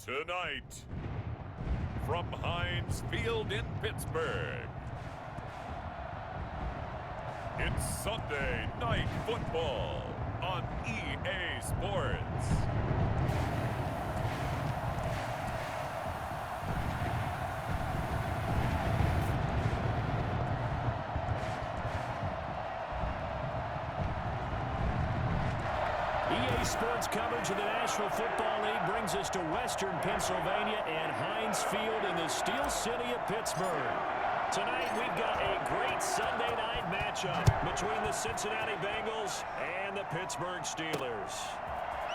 Tonight, from Heinz Field in Pittsburgh, it's Sunday Night Football on EA Sports. EA Sports coverage of the National Football League brings us to Western Pennsylvania and Heinz Field in the Steel City of Pittsburgh. Tonight, we've got a great Sunday night matchup between the Cincinnati Bengals and the Pittsburgh Steelers.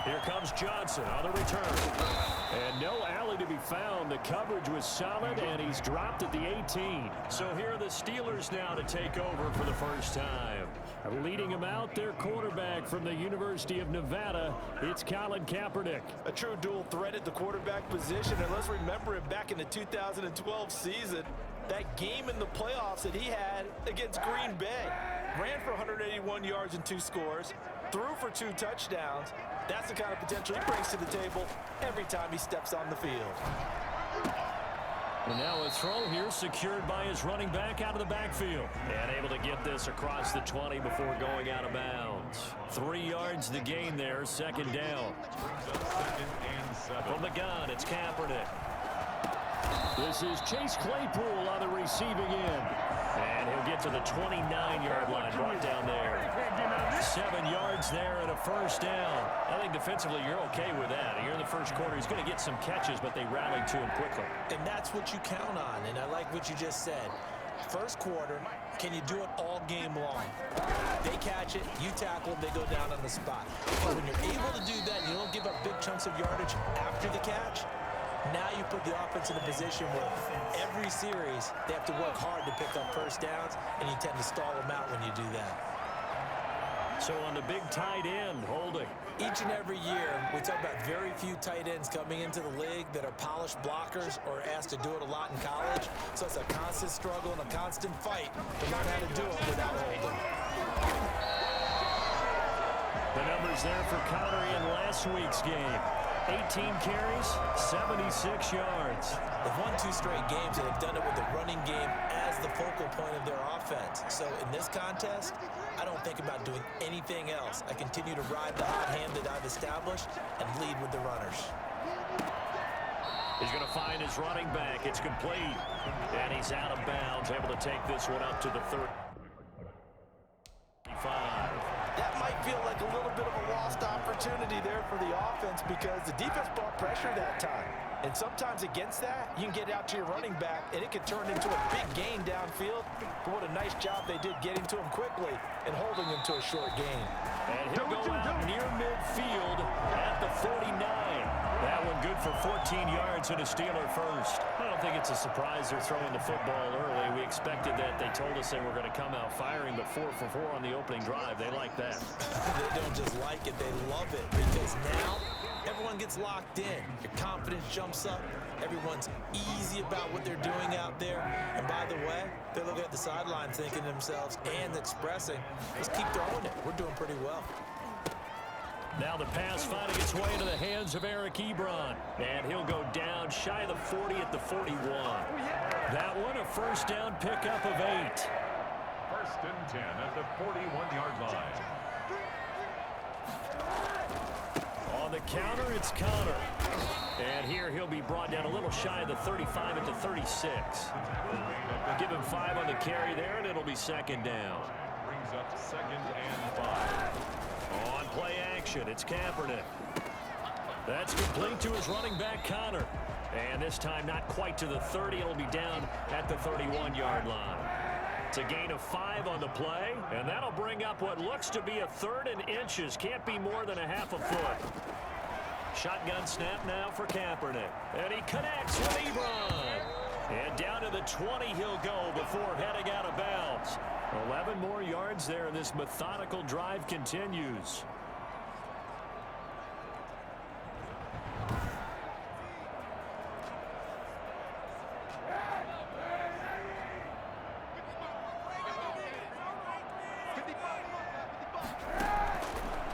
Here comes Johnson on the return. And no alley to be found. The coverage was solid, and he's dropped at the 18. So here are the Steelers now to take over for the first time. Leading him out, their quarterback from the University of Nevada, it's Colin Kaepernick. A true dual threat at the quarterback position, and let's remember him back in the 2012 season. That game in the playoffs that he had against Green Bay. Ran for 181 yards and 2 scores, threw for 2 touchdowns. That's the kind of potential he brings to the table every time he steps on the field. And now a throw here secured by his running back out of the backfield. And able to get this across the 20 before going out of bounds. 3 yards the gain there, second down. From the gun, it's Kaepernick. This is Chase Claypool on the receiving end. And he'll get to the 29-yard line, brought down there. 7 yards there and a first down. I think defensively you're okay with that. Here in the first quarter, he's going to get some catches, but they rallied to him quickly. And that's what you count on, and I like what you just said. First quarter, can you do it all game long? They catch it, you tackle them, they go down on the spot. But when you're able to do that, you don't give up big chunks of yardage after the catch. Now you put the offense in a position where every series they have to work hard to pick up first downs, and you tend to stall them out when you do that. So on the big tight end, Holding. Each and every year, we talk about very few tight ends coming into the league that are polished blockers or asked to do it a lot in college. So it's a constant struggle and a constant fight to learn how to do it without Holding. The numbers there for Conner in last week's game. 18 carries, 76 yards. They've won 2 straight games, and they've done it with the running game as the focal point of their offense. So in this contest, I don't think about doing anything else. I continue to ride the hot hand that I've established and lead with the runners. He's going to find his running back. It's complete. And he's out of bounds, able to take this one up to the 35. That might feel like a little bit of a lost opportunity there for the offense because the defense brought pressure that time. And sometimes against that, you can get out to your running back, and it could turn into a big gain downfield. But what a nice job they did getting to him quickly and holding him to a short gain. And he'll go out near midfield at the 49. That one good for 14 yards and a Steeler first. I don't think it's a surprise they're throwing the football early. We expected that. They told us they were going to come out firing, but 4 for 4 on the opening drive. They like that. They don't just like it, they love it, because now everyone gets locked in. Your confidence jumps up. Everyone's easy about what they're doing out there. And by the way, they're looking at the sideline thinking to themselves and expressing, let's keep throwing it. We're doing pretty well. Now the pass finding its way into the hands of Eric Ebron. And he'll go down shy of the 40 at the 41. That one a first down pickup of 8. First and 10 at the 41-yard line. On the counter, it's Conner. And here he'll be brought down a little shy of the 35 at the 36. Give him 5 on the carry there, and it'll be second down. Brings up 2nd and 5. On play action, it's Kaepernick. That's complete to his running back, Conner. And this time not quite to the 30. It'll be down at the 31-yard line. It's a gain of 5 on the play, and that'll bring up what looks to be a 3rd and inches. Can't be more than a half a foot. Shotgun snap now for Kaepernick. And he connects with Ebron. And down to the 20 he'll go before heading out of bounds. 11 more yards there, and this methodical drive continues.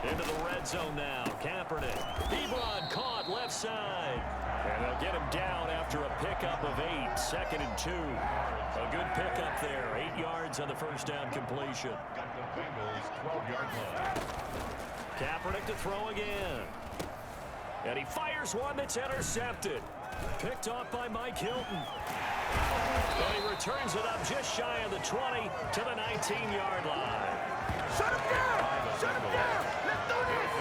Into the red zone now. Kaepernick. Ebron caught left side. And get him down after a pickup of 8, 2nd and 2. A good pickup there, 8 yards on the first down completion. Got the Bengals 12-yard line. Kaepernick to throw again. And he fires one that's intercepted. Picked off by Mike Hilton. And he returns it up just shy of the 20 to the 19-yard line. Shut him down! Shut him down! Let's do this!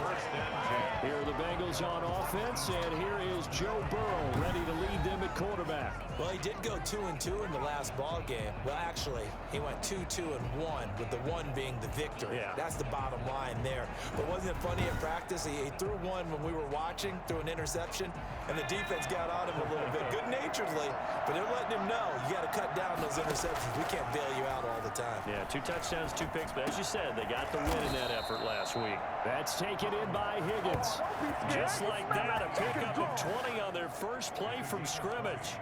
First and 10. Here are the Bengals on offense, and here is Joe Burrow ready to lead them at quarterback. Well, he did go 2-2 in the last ball game. Well, actually, he went 2-2-1, with the 1 being the victory. Yeah. That's the bottom line there. But wasn't it funny in practice? He threw one when we were watching, threw an interception, and the defense got on him a little bit, good-naturedly. But they're letting him know, you got to cut down those interceptions. We can't bail you out all the time. Yeah, 2 touchdowns, 2 picks, but as you said, they got the win in that effort last week. That's taken in by Higgins. Just like that, a pickup of 20 on their first play from scrimmage.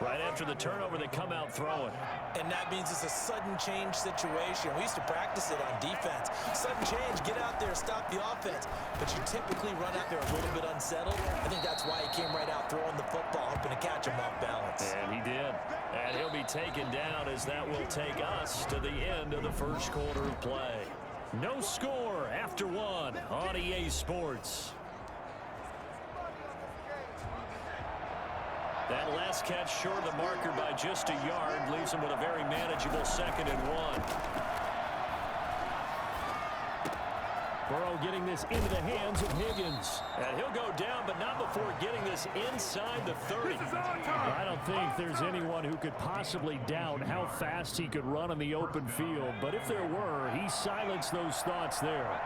Right after the turnover, they come out throwing. And that means it's a sudden change situation. We used to practice it on defense. Sudden change, get out there, stop the offense. But you typically run out there a little bit unsettled. I think that's why he came right out throwing the football, hoping to catch him off balance. And he did. And he'll be taken down as that will take us to the end of the first quarter of play. No score after 1 on EA Sports. That last catch short of the marker by just a yard leaves him with a very manageable 2nd and 1. Burrow getting this into the hands of Higgins. And he'll go down, but not before getting this inside the 30. I don't think there's anyone who could possibly doubt how fast he could run in the open field. But if there were, he silenced those thoughts there.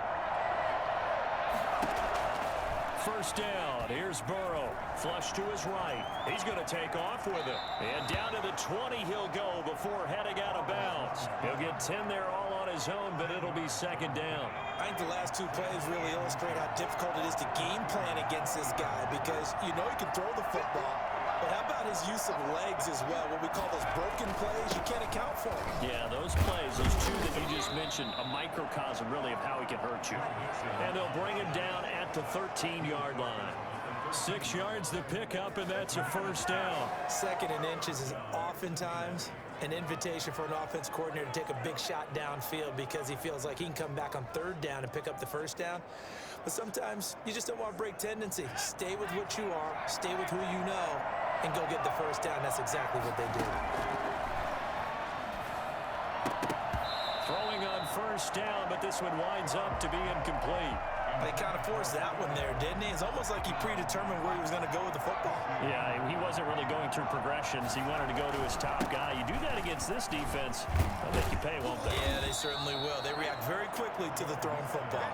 First down, here's Burrow. Flush to his right. He's going to take off with it. And down to the 20 he'll go before heading out of bounds. He'll get 10 there all on his own, but it'll be 2nd down. I think the last 2 plays really illustrate how difficult it is to game plan against this guy, because you know he can throw the football, but how about his use of legs as well? What we call those broken plays, you can't account for them. Yeah, those plays, those 2 that you just mentioned, a microcosm really of how he can hurt you. And they'll bring him down at the 13-yard line. 6 yards the pickup, and that's a first down. 2nd and inches is oftentimes an invitation for an offense coordinator to take a big shot downfield because he feels like he can come back on 3rd down and pick up the first down. But sometimes you just don't want to break tendency. Stay with what you are, stay with who you know, and go get the first down. That's exactly what they did. Throwing on first down, but this one winds up to be incomplete. They kind of forced that one there, didn't he? It's almost like he predetermined where he was going to go with the football. Yeah, he wasn't really going through progressions. He wanted to go to his top guy. You do that against this defense, they'll make you pay, won't they? Yeah, they certainly will. They react very quickly to the thrown football.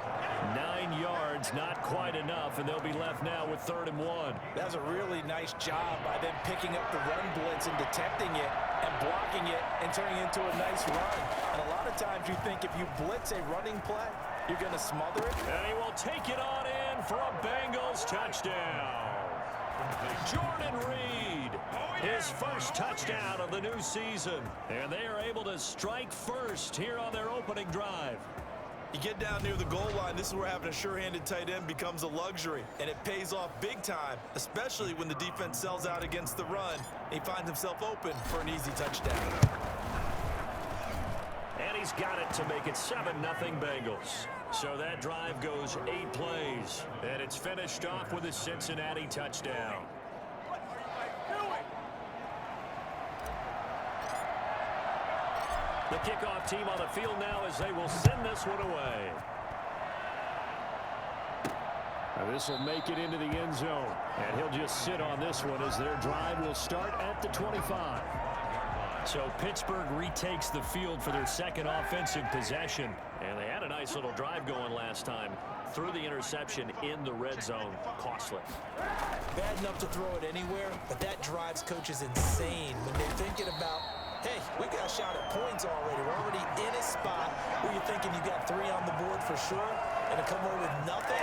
9 yards, not quite enough, and they'll be left now with 3rd and 1. That was a really nice job by them picking up the run blitz and detecting it and blocking it and turning it into a nice run. And a lot of times you think if you blitz a running play, you're going to smother it. And he will take it on in for a Bengals touchdown. Jordan Reed, his first touchdown of the new season. And they are able to strike first here on their opening drive. You get down near the goal line, this is where having a sure-handed tight end becomes a luxury. And it pays off big time, especially when the defense sells out against the run. He finds himself open for an easy touchdown. And he's got it to make it 7-0 Bengals. So that drive goes 8 plays. And it's finished off with a Cincinnati touchdown. The kickoff team on the field now as they will send this one away. Now this will make it into the end zone. And he'll just sit on this one as their drive will start at the 25. So Pittsburgh retakes the field for their 2nd offensive possession. And they had a nice little drive going last time. Threw the interception in the red zone. Costly. Bad enough to throw it anywhere, but that drives coaches insane when they're thinking about, hey, we got a shot at points already. We're already in a spot where you're thinking you got 3 on the board for sure, and to come away with nothing,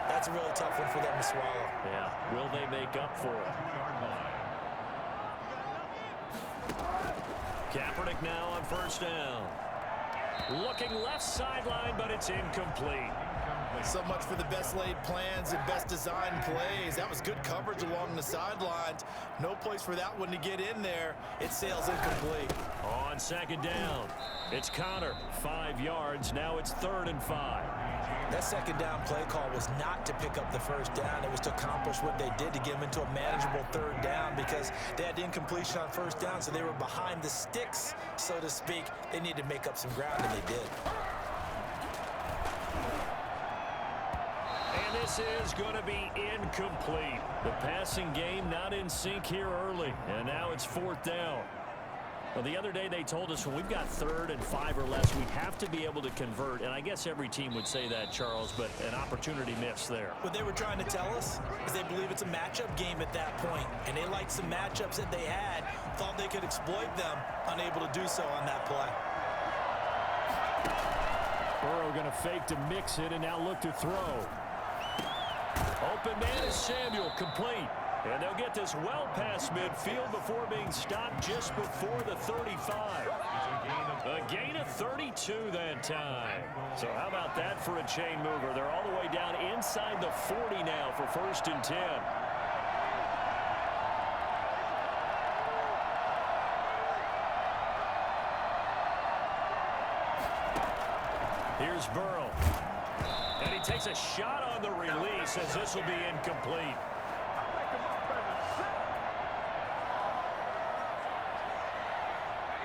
that's a really tough one for them to swallow. Yeah, will they make up for it? Kaepernick now on first down. Looking left sideline, but it's incomplete. So much for the best laid plans and best designed plays. That was good coverage along the sidelines. No place for that one to get in there. It sails incomplete. On second down, it's Connor, 5 yards. Now it's 3rd and 5. That second down play call was not to pick up the first down. It was to accomplish what they did to get them into a manageable 3rd down because they had incompletion on first down, so they were behind the sticks, so to speak. They needed to make up some ground, and they did. And this is going to be incomplete. The passing game not in sync here early, and now it's 4th down. Well, the other day they told us when we've got 3rd and 5 or less, we have to be able to convert. And I guess every team would say that, Charles, but an opportunity missed there. What they were trying to tell us is they believe it's a matchup game at that point. And they liked some matchups that they had, thought they could exploit them, unable to do so on that play. Burrow going to fake to mix it and now look to throw. Open man is Samuel, complete. And they'll get this well past midfield before being stopped just before the 35. A gain of 32 that time. So how about that for a chain mover? They're all the way down inside the 40 now for 1st and 10. Here's Burrow. And he takes a shot on the release as this will be incomplete.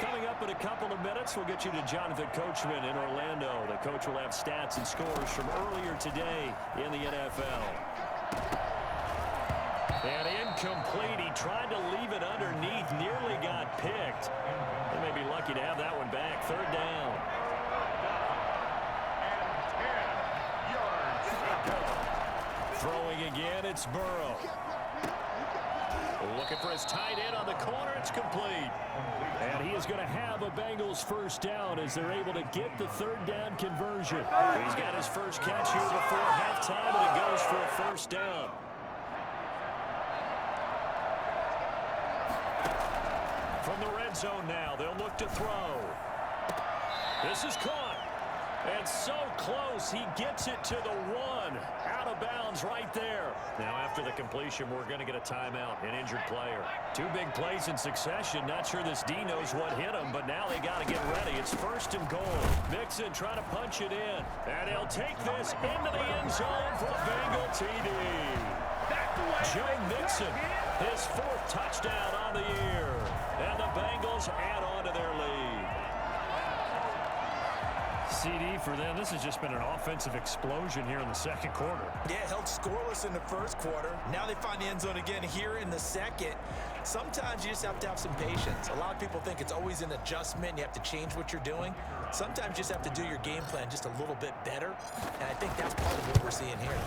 Coming up in a couple of minutes, we'll get you to Jonathan Coachman in Orlando. The coach will have stats and scores from earlier today in the NFL. And incomplete. He tried to leave it underneath, nearly got picked. They may be lucky to have that one back. 3rd down. Throwing again, it's Burrow. Looking for his tight end on the corner. It's complete. And he is going to have a Bengals 1st down as they're able to get the 3rd down conversion. He's got his first catch here before halftime, and it goes for a 1st down. From the red zone now, they'll look to throw. This is caught. And so close, he gets it to the 1. Out of bounds right there. Now after the completion, we're going to get a timeout, an injured player. 2 big plays in succession. Not sure this D knows what hit him, but now they got to get ready. It's 1st and goal. Mixon trying to punch it in. And he'll take this into the end zone for a Bengal TD. Joe Mixon, his 4th touchdown on the year. And the Bengals add on to their lead. CD for them. This has just been an offensive explosion here in the 2nd quarter. Yeah, held scoreless in the 1st quarter. Now they find the end zone again here in the 2nd. Sometimes you just have to have some patience. A lot of people think it's always an adjustment. You have to change what you're doing. Sometimes you just have to do your game plan just a little bit better. And I think that's part of what we're seeing here.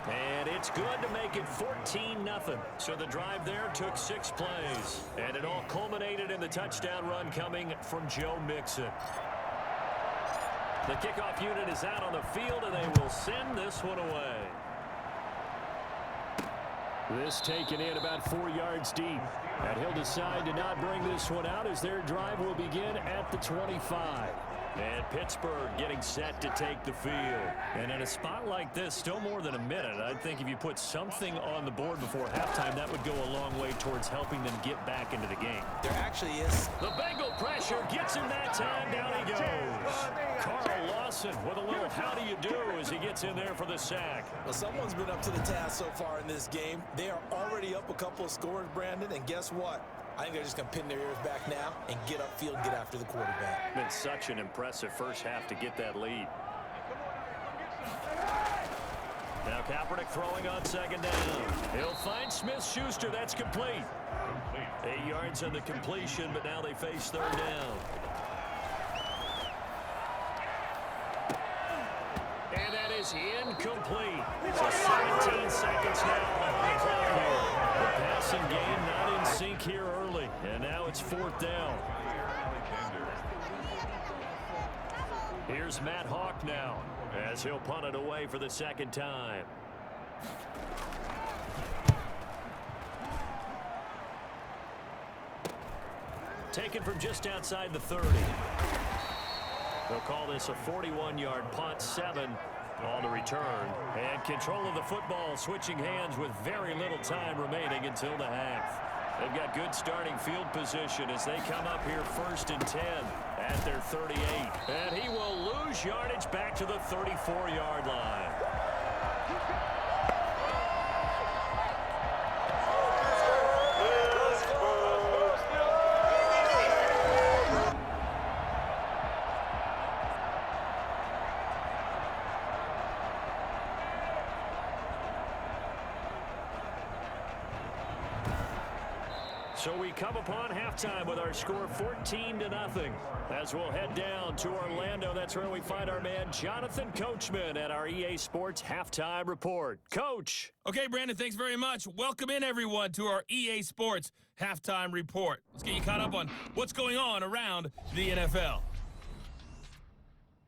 And it's good to make it 14-0. So the drive there took 6 plays. And it all culminated in the touchdown run coming from Joe Mixon. The kickoff unit is out on the field, and they will send this one away. This taken in about 4 yards deep. And he'll decide to not bring this one out as their drive will begin at the 25. And Pittsburgh getting set to take the field. And in a spot like this, still more than a minute, I think if you put something on the board before halftime, that would go a long way towards helping them get back into the game. There actually is. The Bengal pressure gets him that time. Down he goes. Carl Lawson with a little how do you do as he gets in there for the sack. Well, someone's been up to the task so far in this game. They are already up a couple of scores, Brandon, and guess what? I think they're just going to pin their ears back now and get upfield, get after the quarterback. Been such an impressive first half to get that lead. Now Kaepernick throwing on 2nd down. He'll find Smith-Schuster. That's complete. 8 yards on the completion, but now they face 3rd down. And that is incomplete. So 17 seconds now on the clock here. The passing game not in sync here early, and now it's 4th down. Here's Matt Hawk now as he'll punt it away for the 2nd time. Taken from just outside the 30. They'll call this a 41-yard punt, 7 on the return. And control of the football switching hands with very little time remaining until the half. They've got good starting field position as they come up here 1st and 10 at their 38. And he will lose yardage back to the 34-yard line. So we come upon halftime with our score 14-0. As we'll head down to Orlando, that's where we find our man Jonathan Coachman at our EA Sports Halftime Report. Coach. Okay, Brandon, thanks very much. Welcome in, everyone, to our EA Sports Halftime Report. Let's get you caught up on what's going on around the NFL.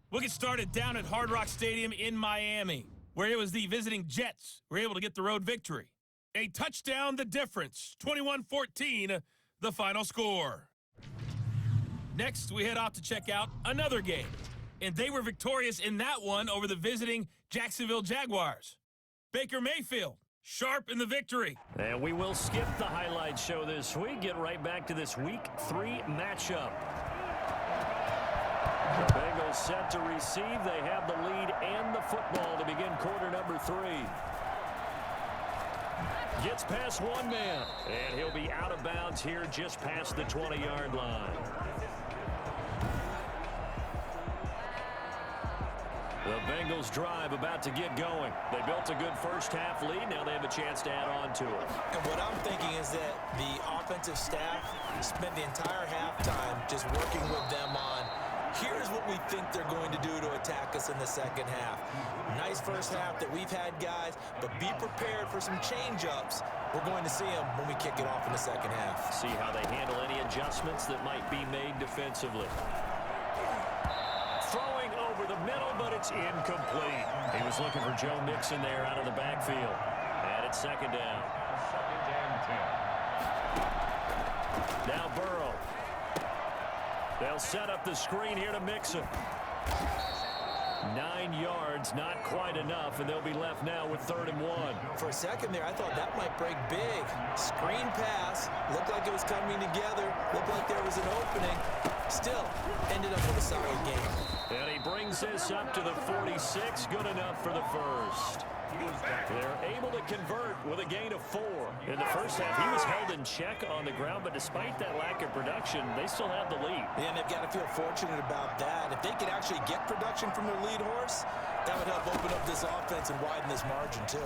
We'll get started down at Hard Rock Stadium in Miami, where it was the visiting Jets who were able to get the road victory. A touchdown, the difference. 21-14, the final score. Next, we head off to check out another game. And they were victorious in that one over the visiting Jacksonville Jaguars. Baker Mayfield, sharp in the victory. And we will skip the highlight show this week. Get right back to this Week 3 matchup. The Bengals set to receive. They have the lead and the football to begin quarter number 3. Gets past one man, and he'll be out of bounds here just past the 20-yard line. The Bengals drive about to get going. They built a good first-half lead. Now they have a chance to add on to it. And what I'm thinking is that the offensive staff spent the entire halftime just working with them on, here's what we think they're going to do to attack us in the second half. Nice first half that we've had, guys, but be prepared for some change-ups. We're going to see them when we kick it off in the second half. See how they handle any adjustments that might be made defensively. Throwing over the middle, but it's incomplete. He was looking for Joe Mixon there out of the backfield. And it's second down. 2nd and 10. Now Burrow. They'll set up the screen here to Mixon. 9 yards, not quite enough, and they'll be left now with 3rd and 1. For a second there, I thought that might break big. Screen pass, looked like it was coming together, looked like there was an opening. Still, ended up with a solid game. And he brings this up to the 46, good enough for the first. They're able to convert with a gain of 4. In the first half, he was held in check on the ground, but despite that lack of production, they still have the lead. Yeah, and they've got to feel fortunate about that. If they could actually get production from their lead horse, that would help open up this offense and widen this margin, too.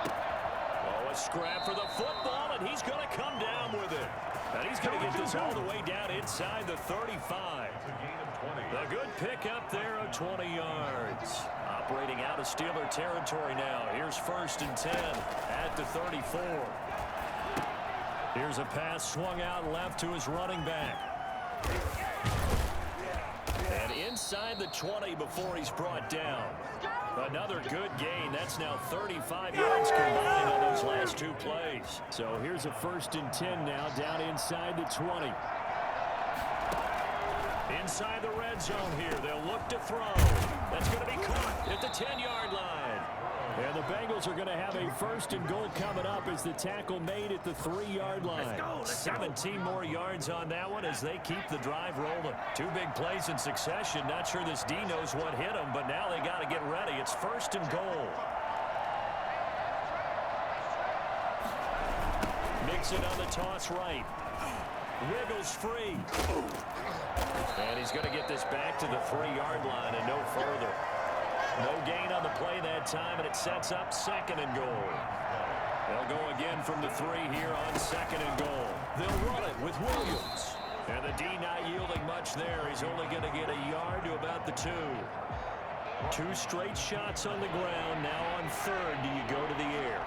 Oh, a scrap for the football, and he's going to come down with it. And he's going to get this all the way down inside the 35. A good pickup there of 20 yards. Operating out of Steeler territory now. Here's 1st and 10 at the 34. Here's a pass swung out left to his running back. And inside the 20 before he's brought down. Another good gain. That's now 35 yards combined on those last 2 plays. So here's a 1st and 10 now down inside the 20. Inside the red zone here, they'll look to throw. That's going to be caught at the 10-yard line. And the Bengals are going to have a 1st and goal coming up as the tackle made at the 3-yard line. 17 more yards on that one as they keep the drive rolling. 2 big plays in succession. Not sure this D knows what hit them, but now they got to get ready. It's 1st and goal. Mixon on the toss right. Wiggles free. And he's going to get this back to the 3-yard line and no further. No gain on the play that time, and it sets up 2nd and goal. They'll go again from the 3 here on 2nd and goal. They'll run it with Williams. And the D not yielding much there. He's only going to get a yard to about the 2. 2 straight shots on the ground. Now on 3rd, do you go to the air?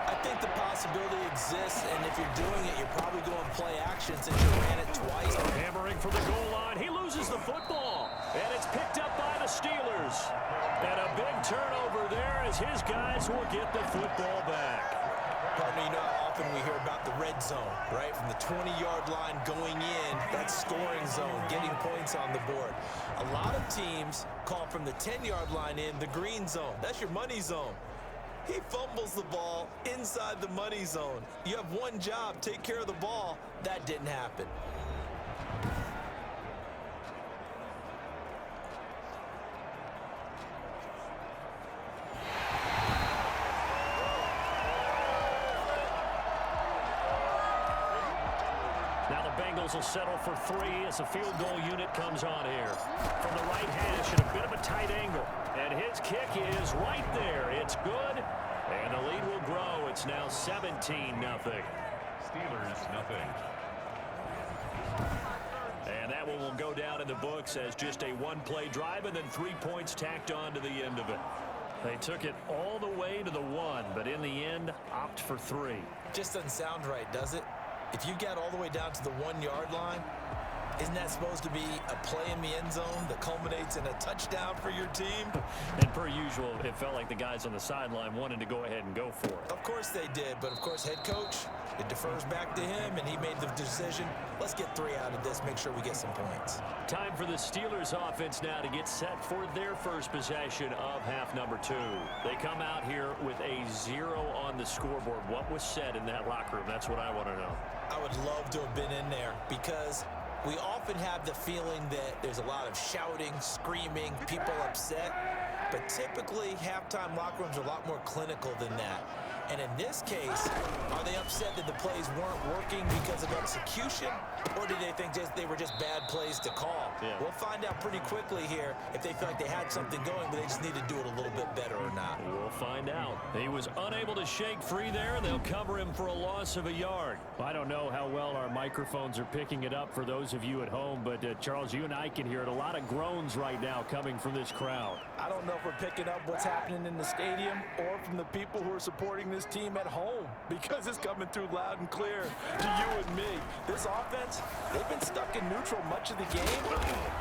I think the possibility exists, and if you're doing it, you're probably going play action since you ran it twice. Hammering for the goal line. He loses the football, and it's picked up by the Steelers. And a big turnover there as his guys will get the football back. Partner, you know how often we hear about the red zone, right? From the 20-yard line going in, that scoring zone, getting points on the board. A lot of teams call from the 10-yard line in the green zone. That's your money zone. He fumbles the ball inside the money zone. You have one job, take care of the ball. That didn't happen. Now the Bengals will settle for 3 as the field goal unit comes on here. From the right hash at a bit of a tight angle. And his kick is right there. It's good. And the lead will grow. It's now 17-0. Steelers, nothing. And that one will go down in the books as just a one-play drive and then 3 points tacked on to the end of it. They took it all the way to the 1, but in the end, opt for 3. Just doesn't sound right, does it? If you get all the way down to the 1-yard line, isn't that supposed to be a play in the end zone that culminates in a touchdown for your team? And per usual, it felt like the guys on the sideline wanted to go ahead and go for it. Of course they did, but of course head coach, it defers back to him, and he made the decision. Let's get 3 out of this, make sure we get some points. Time for the Steelers offense now to get set for their first possession of half number 2. They come out here with a 0 on the scoreboard. What was said in that locker room? That's what I want to know. I would love to have been in there because we often have the feeling that there's a lot of shouting, screaming, people upset. But typically, halftime locker rooms are a lot more clinical than that. And in this case, are they upset that the plays weren't working because of execution? Or do they think they were just bad plays to call? Yeah. We'll find out pretty quickly here if they feel like they had something going, but they just need to do it a little bit better or not. We'll find out. He was unable to shake free there. They'll cover him for a loss of a yard. I don't know how well our microphones are picking it up for those of you at home, but Charles, you and I can hear it. A lot of groans right now coming from this crowd. I don't know if we're picking up what's happening in the stadium or from the people who are supporting this team at home, because it's coming through loud and clear to you and me. This offense, they've been stuck in neutral much of the game,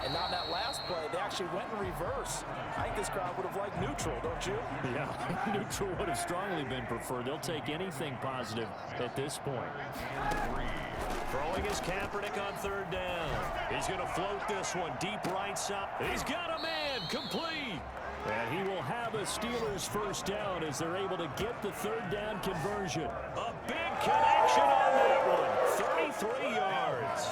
and on that last play, they actually went in reverse. I think this crowd would have liked neutral, don't you? Yeah, neutral would have strongly been preferred. They'll take anything positive at this point. Throwing his Kaepernick on 3rd down. He's going to float this one deep right side. He's got a man complete. And he will have a Steelers first down as they're able to get the 3rd down conversion. A big connection on that one. 33 yards.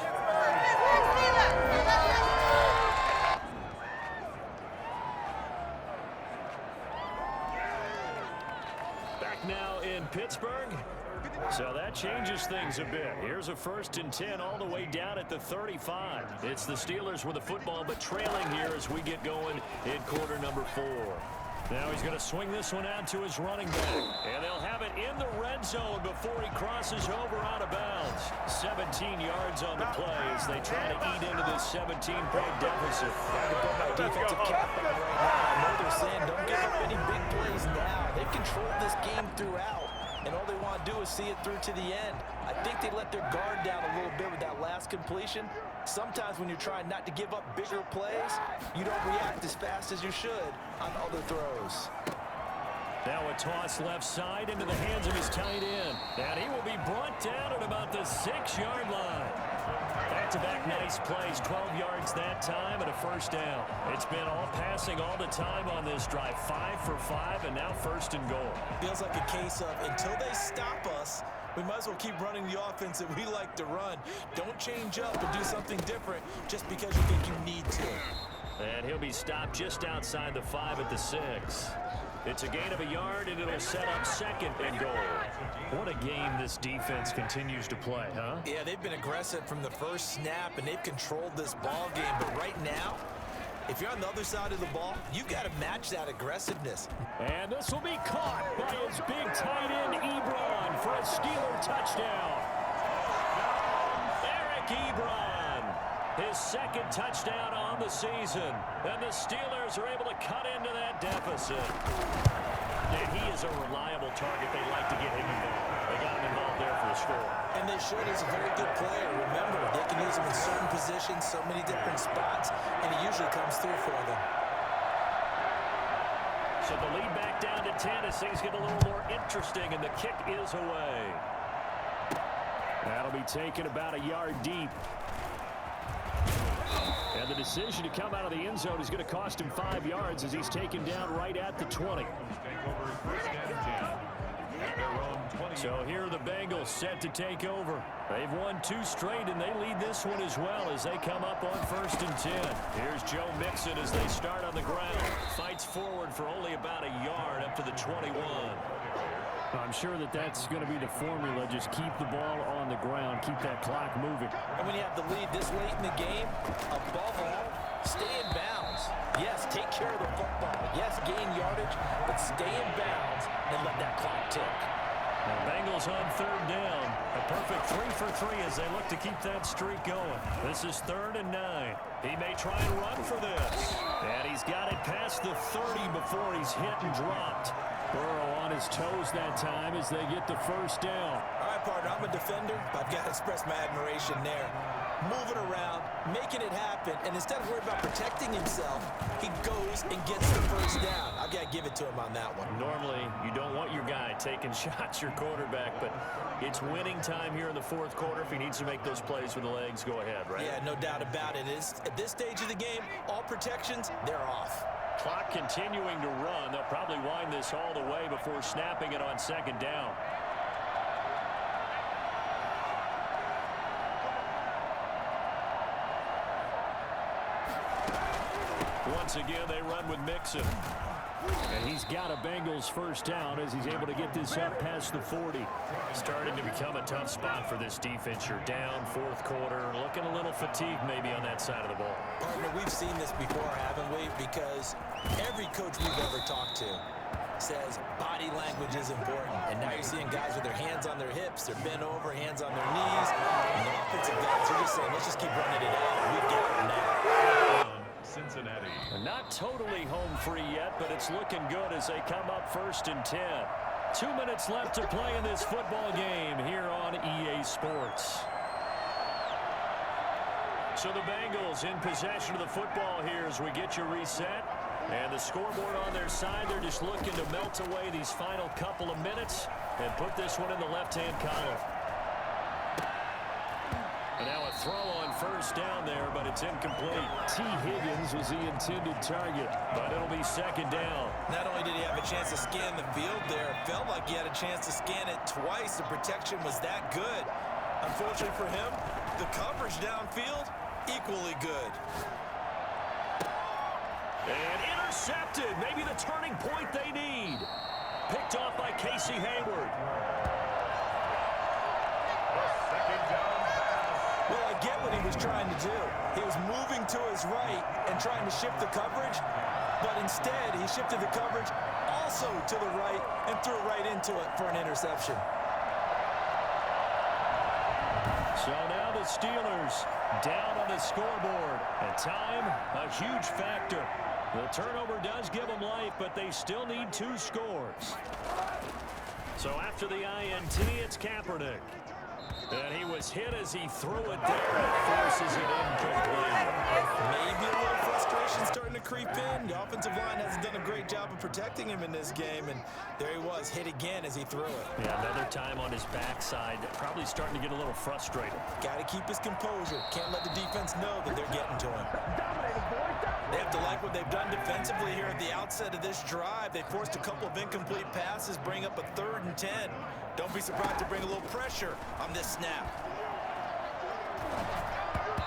Back now in Pittsburgh. So that changes things a bit. Here's a 1st and 10 all the way down at the 35. It's the Steelers with the football, but trailing here as we get going in quarter number 4. Now he's going to swing this one out to his running back. And they'll have it in the red zone before he crosses over out of bounds. 17 yards on the play as they try to eat into this 17-point deficit. I can put my defensive cap on right now. I know they're saying don't give up any big plays now. They've controlled this game throughout, and all they want to do is see it through to the end. I think they let their guard down a little bit with that last completion. Sometimes when you're trying not to give up bigger plays, you don't react as fast as you should on other throws. Now a toss left side into the hands of his tight end. And he will be brought down at about the 6-yard line. Back-to-back nice plays, 12 yards that time and a first down. It's been all passing all the time on this drive. 5 for 5 and now 1st and goal. Feels like a case of until they stop us, we might as well keep running the offense that we like to run. Don't change up and do something different just because you think you need to. And he'll be stopped just outside the 5 at the 6. It's a gain of a yard, and it'll set up 2nd and goal. What a game this defense continues to play, huh? Yeah, they've been aggressive from the first snap, and they've controlled this ball game. But right now, if you're on the other side of the ball, you've got to match that aggressiveness. And this will be caught by his big tight end, Ebron, for a Steeler touchdown. Eric Ebron, his 2nd touchdown on the season. And the Steelers are able to cut into that deficit. And he is a reliable target. They like to get him involved. They got him involved there for the score. And they should. He's a very good player. Remember, they can use him in certain positions, so many different spots, and he usually comes through for them. So the lead back down to 10 as things get a little more interesting, and the kick is away. That'll be taken about a yard deep. And the decision to come out of the end zone is going to cost him 5 yards as he's taken down right at the 20. Take over first and 10 at their own 20. So here are the Bengals set to take over. They've won 2 straight, and they lead this one as well as they come up on first and 10. Here's Joe Mixon as they start on the ground. Fights forward for only about a yard up to the 21. I'm sure that's going to be the formula. Just keep the ball on the ground. Keep that clock moving. And when you have the lead this late in the game, above all, stay in bounds. Yes, take care of the football. Yes, gain yardage, but stay in bounds and let that clock tick. The Bengals on third down. A perfect 3 for 3 as they look to keep that streak going. This is 3rd and 9. He may try and run for this. And he's got it past the 30 before he's hit and dropped. Burrow on his toes that time as they get the first down. All right, partner, I'm a defender, but I've got to express my admiration there. Moving around, making it happen, and instead of worrying about protecting himself, he goes and gets the first down. I've got to give it to him on that one. Normally, you don't want your guy taking shots, your quarterback, but it's winning time here in the 4th quarter. If he needs to make those plays with the legs, go ahead, right? Yeah, no doubt about it. At this stage of the game, all protections, they're off. Clock continuing to run. They'll probably wind this all the way before snapping it on 2nd down. Once again, they run with Mixon. And he's got a Bengals first down as he's able to get this up past the 40. Starting to become a tough spot for this defense. You're down 4th quarter, looking a little fatigued maybe on that side of the ball. Partner, we've seen this before, haven't we? Because every coach we've ever talked to says body language is important. And now you're seeing guys with their hands on their hips, they're bent over, hands on their knees. And the offensive guys are just saying, let's just keep running it out. We've got them now. Cincinnati. Not totally home free yet, but it's looking good as they come up 1st and 10. 2 minutes left to play in this football game here on EA Sports. So the Bengals in possession of the football here as we get you reset. And the scoreboard on their side, they're just looking to melt away these final couple of minutes and put this one in the left-hand column. And now a throw on first down there, but it's incomplete. T. Higgins was the intended target, but it'll be 2nd down. Not only did he have a chance to scan the field there, it felt like he had a chance to scan it twice. The protection was that good. Unfortunately for him, the coverage downfield, equally good. And intercepted. Maybe the turning point they need. Picked off by Casey Hayward. Well, I get what he was trying to do. He was moving to his right and trying to shift the coverage, but instead he shifted the coverage also to the right and threw right into it for an interception. So now the Steelers down on the scoreboard. And time, a huge factor. The turnover does give them life, but they still need 2 scores. So after the INT, it's Kaepernick. And he was hit as he threw it there and forces it incomplete. Maybe a little frustration starting to creep in. The offensive line hasn't done a great job of protecting him in this game, and there he was, hit again as he threw it. Yeah, another time on his backside, probably starting to get a little frustrated. Got to keep his composure. Can't let the defense know that they're getting to him. They have to like what they've done defensively here at the outset of this drive. They forced a couple of incomplete passes, bring up a 3rd and 10. Don't be surprised to bring a little pressure on this snap.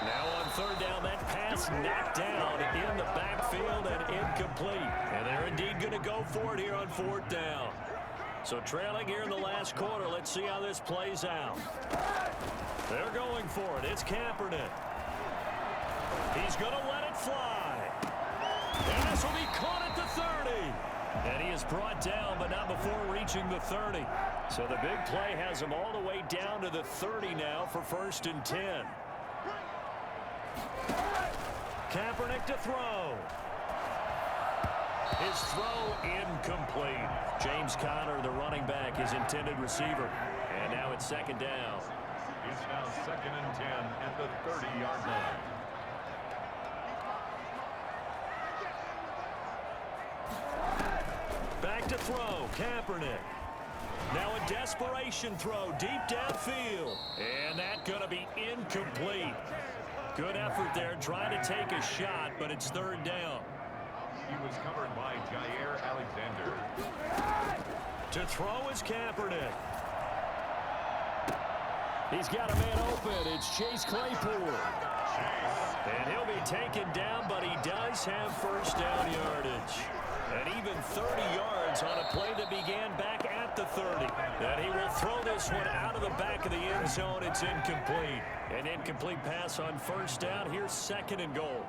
Now on 3rd down, that pass knocked down in the backfield and incomplete. And they're indeed going to go for it here on 4th down. So trailing here in the last quarter, let's see how this plays out. They're going for it. It's Kaepernick. He's going to let it fly. And this will be caught at the 30. And he is brought down, but not before reaching the 30. So the big play has him all the way down to the 30 now for 1st and 10. Kaepernick to throw. His throw incomplete. James Conner, the running back, his intended receiver. And now it's 2nd down. It's now 2nd and 10 at the 30-yard line. throw, Kaepernick. Now a desperation throw deep downfield. And that's going to be incomplete. Good effort there trying to take a shot, but it's third down. He was covered by Jair Alexander. To throw is Kaepernick. He's got a man open. It's Chase Claypool. And he'll be taken down, but he does have first down yardage. And even 30 yards on a play that began back at the 30. And he will throw this one out of the back of the end zone. It's incomplete. An incomplete pass on first down. Here's second and goal.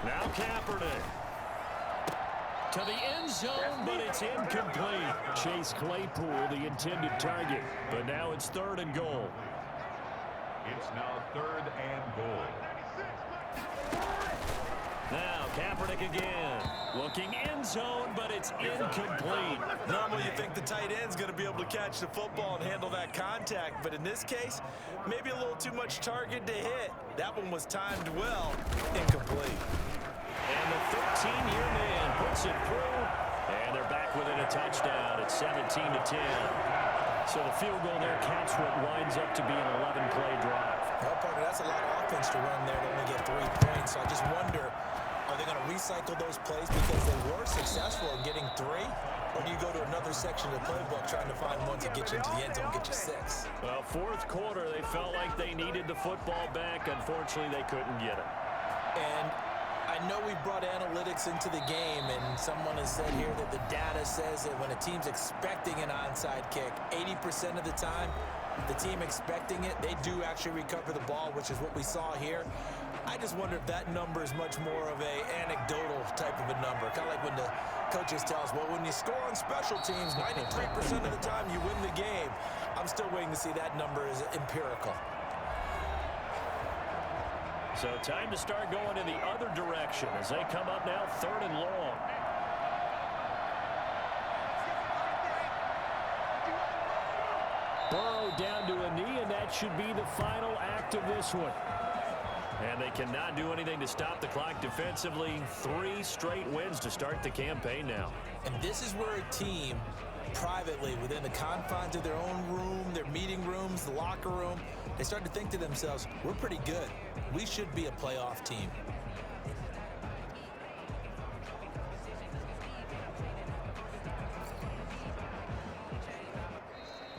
Now Kaepernick. To the end zone, but it's incomplete. Chase Claypool, the intended target. But now it's third and goal. It's now third and goal. Now Kaepernick again. Looking end zone, but it's incomplete. Normally you think the tight end's going to be able to catch the football and handle that contact, but in this case, maybe a little too much target to hit. That one was timed well. Incomplete. And the 13-year man puts it through, and they're back within a touchdown at 17-10. So the field goal there counts what winds up to be an 11-play drive. Well, partner, that's a lot of offense to run there to only get 3 points. So I just wonder, are they going to recycle those plays because they were successful in getting 3? Or do you go to another section of the playbook trying to find one to get you into the end zone and get you 6? Well, fourth quarter, they felt like they needed the football back. Unfortunately, they couldn't get it. And I know we brought analytics into the game, and someone has said here that the data says that when a team's expecting an onside kick, 80% of the time, the team expecting it, they do actually recover the ball, which is what we saw here. I just wonder if that number is much more of a anecdotal type of a number. Kind of like when the coaches tell us, well, when you score on special teams, 93% of the time you win the game. I'm still waiting to see that number is empirical. So time to start going in the other direction as they come up now third and long. Burrow down to a knee, and that should be the final act of this one. And they cannot do anything to stop the clock defensively. 3 straight wins to start the campaign now. And this is where a team, privately, within the confines of their own room, their meeting rooms, the locker room, they start to think to themselves, we're pretty good. We should be a playoff team.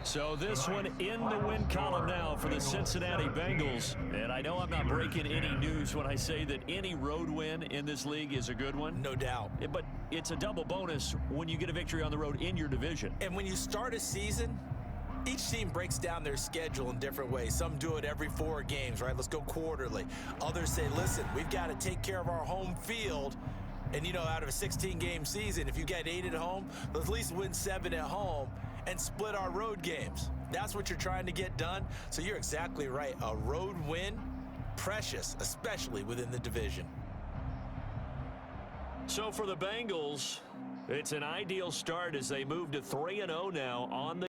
So this one in the win column now for the Cincinnati Bengals. And I know I'm not breaking any news when I say that any road win in this league is a good one. No doubt. But it's a double bonus when you get a victory on the road in your division. And when you start a season, each team breaks down their schedule in different ways. Some do it every 4 games, right? Let's go quarterly. Others say, listen, we've got to take care of our home field. And, you know, out of a 16-game season, if you get 8 at home, let's at least win 7 at home and split our road games. That's what you're trying to get done. So you're exactly right. A road win, precious, especially within the division. So for the Bengals, it's an ideal start as they move to 3-0 now on the